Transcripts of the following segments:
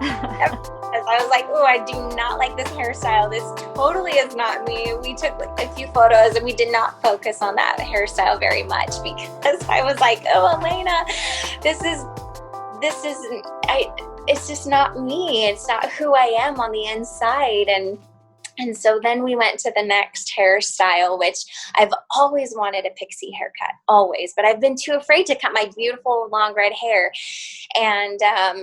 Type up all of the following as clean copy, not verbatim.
Because I was like, oh, I do not like this hairstyle. This totally is not me. We took like a few photos and we did not focus on that hairstyle very much because I was like, oh, Elena, this isn't, it's just not me. It's not who I am on the inside. And so then we went to the next hairstyle, which I've always wanted a pixie haircut, always, but I've been too afraid to cut my beautiful long red hair. And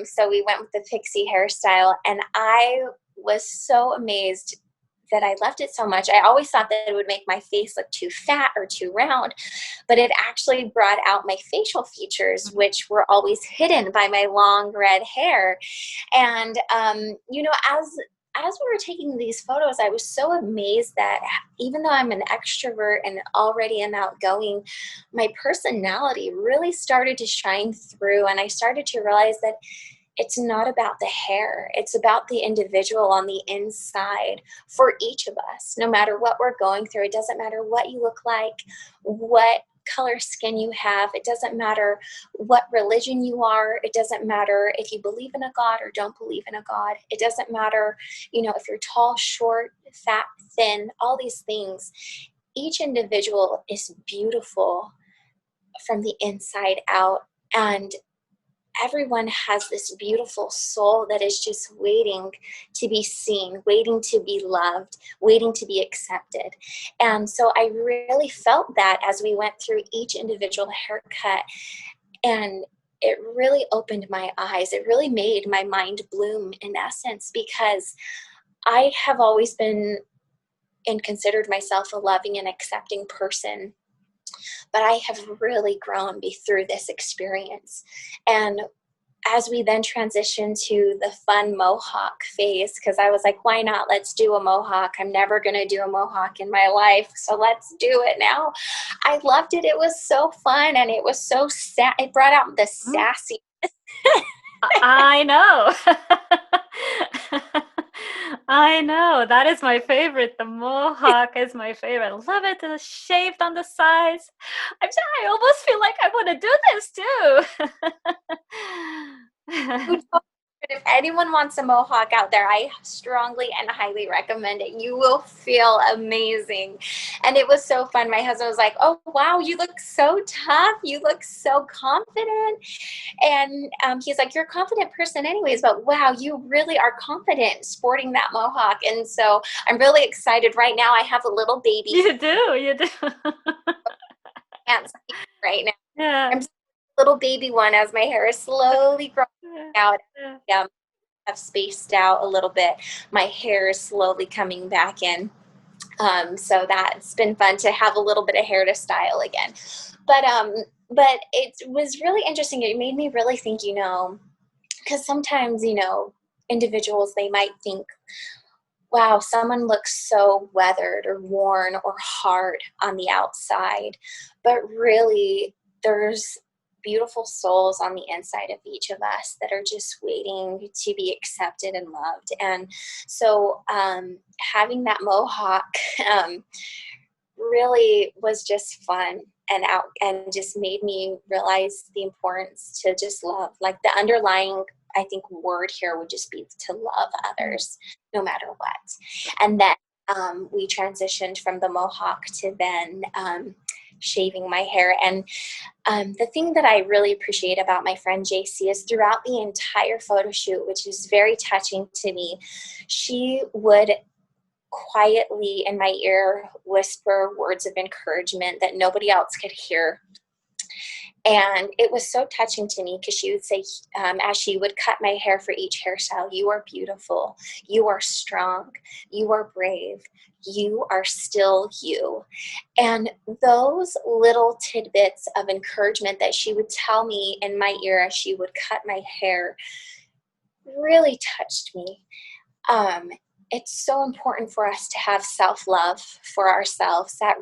so we went with the pixie hairstyle, and I was so amazed that I loved it so much. I always thought that it would make my face look too fat or too round, but it actually brought out my facial features, which were always hidden by my long red hair. And, as we were taking these photos, I was so amazed that even though I'm an extrovert and already am outgoing, my personality really started to shine through. And I started to realize that it's not about the hair. It's about the individual on the inside for each of us, no matter what we're going through. It doesn't matter what you look like, what color skin you have. It doesn't matter what religion you are. It doesn't matter if you believe in a God or don't believe in a God. It doesn't matter, if you're tall, short, fat, thin, all these things. Each individual is beautiful from the inside out. And everyone has this beautiful soul that is just waiting to be seen, waiting to be loved, waiting to be accepted. And so I really felt that as we went through each individual haircut, and it really opened my eyes. It really made my mind bloom in essence, because I have always been and considered myself a loving and accepting person. But I have really grown through this experience. And as we then transitioned to the fun mohawk phase, because I was like, why not? Let's do a mohawk. I'm never going to do a mohawk in my life, so let's do it now. I loved it. It was so fun, and it was so it brought out the sassy. I know. I know. That is my favorite. The mohawk is my favorite. I love it. The shaved on the sides. I almost feel like I want to do this too. If anyone wants a mohawk out there, I strongly and highly recommend it. You will feel amazing. And it was so fun. My husband was like, oh, wow, you look so tough. You look so confident. And he's like, you're a confident person anyways, but wow, you really are confident sporting that mohawk. And so I'm really excited. Right now I have a little baby. You do. Right now. Yeah. I'm a little baby one as my hair is slowly growing out. I've spaced out a little bit. My hair is slowly coming back in. So that's been fun to have a little bit of hair to style again. But it was really interesting. It made me really think, because sometimes, individuals, they might think, wow, someone looks so weathered or worn or hard on the outside. But really, there's beautiful souls on the inside of each of us that are just waiting to be accepted and loved. And so having that mohawk really was just fun and just made me realize the importance to just love. Like the underlying, I think, word here would just be to love others no matter what. And then we transitioned from the mohawk to then shaving my hair. And the thing that I really appreciate about my friend JC is throughout the entire photo shoot, which is very touching to me, she would quietly in my ear whisper words of encouragement that nobody else could hear. And it was so touching to me because she would say, as she would cut my hair for each hairstyle, you are beautiful, you are strong, you are brave, you are still you. And those little tidbits of encouragement that she would tell me in my ear as she would cut my hair really touched me. It's so important for us to have self-love for ourselves. That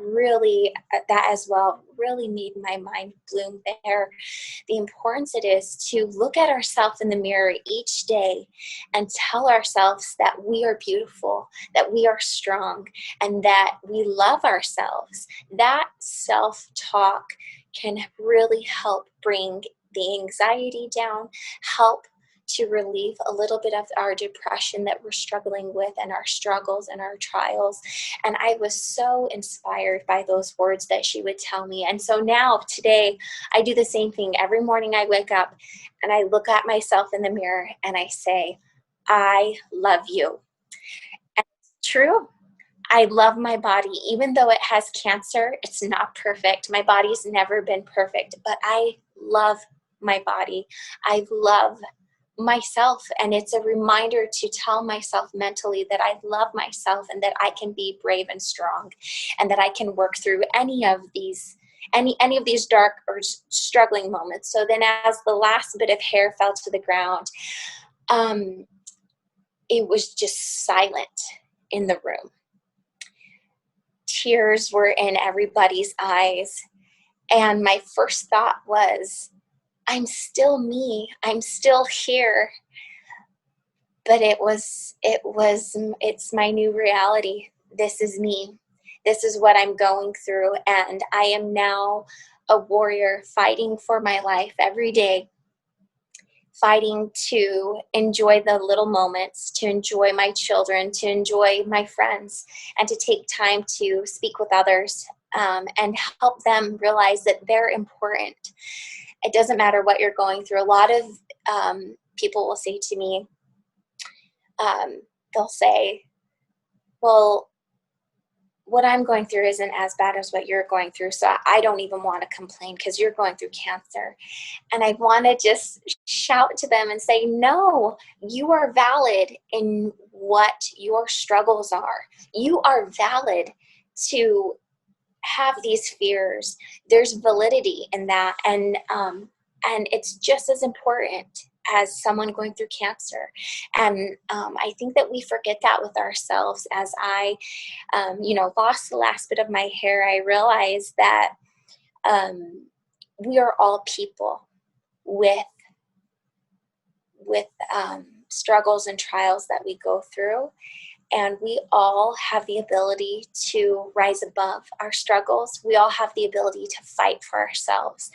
as well really made my mind bloom there. The importance it is to look at ourselves in the mirror each day and tell ourselves that we are beautiful, that we are strong, and that we love ourselves. That self-talk can really help bring the anxiety down, help to relieve a little bit of our depression that we're struggling with, and our struggles and our trials. And I was so inspired by those words that she would tell me. And so now today I do the same thing. Every morning I wake up and I look at myself in the mirror and I say, I love you. And it's true. I love my body. Even though it has cancer, it's not perfect. My body's never been perfect, but I love my body. I love myself. And it's a reminder to tell myself mentally that I love myself and that I can be brave and strong, and that I can work through any of these dark or struggling moments. So then as the last bit of hair fell to the ground, it was just silent in the room. Tears were in everybody's eyes. And my first thought was, I'm still me. I'm still here. But it's my new reality. This is me. This is what I'm going through. And I am now a warrior fighting for my life every day, fighting to enjoy the little moments, to enjoy my children, to enjoy my friends, and to take time to speak with others and help them realize that they're important. It doesn't matter what you're going through. A lot of people will say to me, they'll say, well, what I'm going through isn't as bad as what you're going through, so I don't even want to complain because you're going through cancer. And I want to just shout to them and say, no, you are valid in what your struggles are. You are valid to have these fears. There's validity in that, and it's just as important as someone going through cancer. And I think that we forget that with ourselves. As I, lost the last bit of my hair, I realized that we are all people with struggles and trials that we go through. And we all have the ability to rise above our struggles. We all have the ability to fight for ourselves.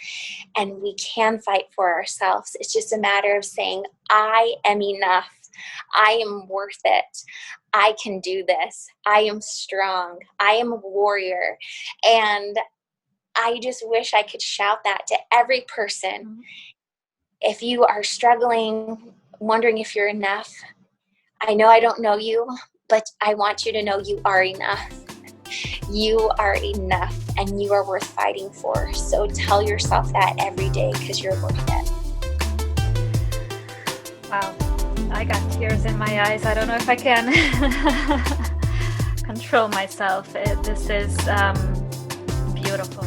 And we can fight for ourselves. It's just a matter of saying, I am enough. I am worth it. I can do this. I am strong. I am a warrior. And I just wish I could shout that to every person. Mm-hmm. If you are struggling, wondering if you're enough, I know I don't know you, but I want you to know you are enough. You are enough, and you are worth fighting for. So tell yourself that every day, because you're worth it. Wow, I got tears in my eyes. I don't know if I can control myself. This is beautiful.